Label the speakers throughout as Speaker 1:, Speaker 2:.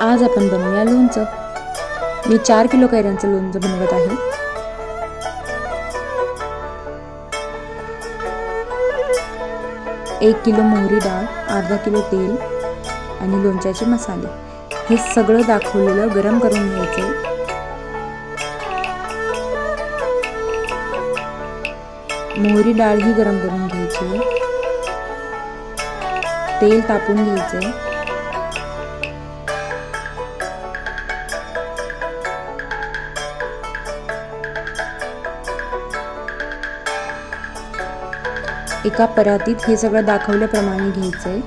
Speaker 1: आज आपण बनवूया लोणचं। मी 4 किलो कैऱ्यांचं लोणचं बनवत आहे। 1 किलो मोहरी डाळ, अर्धा किलो तेल आणि लोणच्याचे मसाले हे सगळं दाखवलेलं गरम करून घ्यायचं। मोहरी डाळ ही गरम करून घ्यायची, तेल तापून घ्यायचे, एका परातीत हे सगळं दाखवल्याप्रमाणे घ्यायचंय।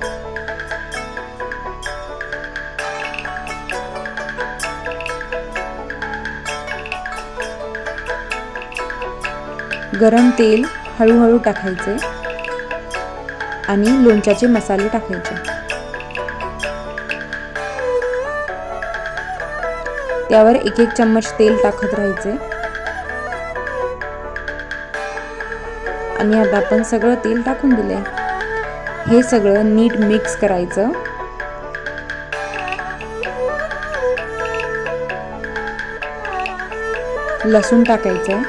Speaker 1: गरम तेल हळूहळू टाकायचे आणि लोणच्याचे मसाले टाकायचे। त्यावर 1-1 चम्मच तेल टाकत राहायचे आणि आता आपण सगळं तेल टाकून दिले। हे सगळं नीट मिक्स करायचं। लसूण टाकायचं,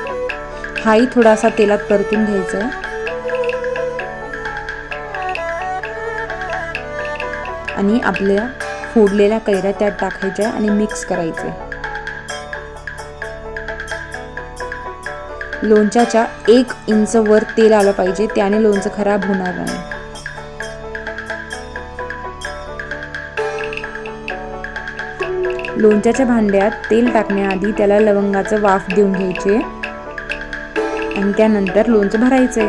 Speaker 1: हाही थोडासा तेलात परतून घ्यायचा आणि आपल्या फोडलेल्या कैऱ्या त्यात टाकायच्या आणि मिक्स करायचे। लोणच्याच्या 1 इंच वर तेल आलं पाहिजे, त्याने लोणचं खराब होणार नाही। लोणच्याच्या भांड्यात तेल टाकण्याआधी त्याला लवंगाचं वाफ देऊन घ्यायचे आणि त्यानंतर लोणचं भरायचे।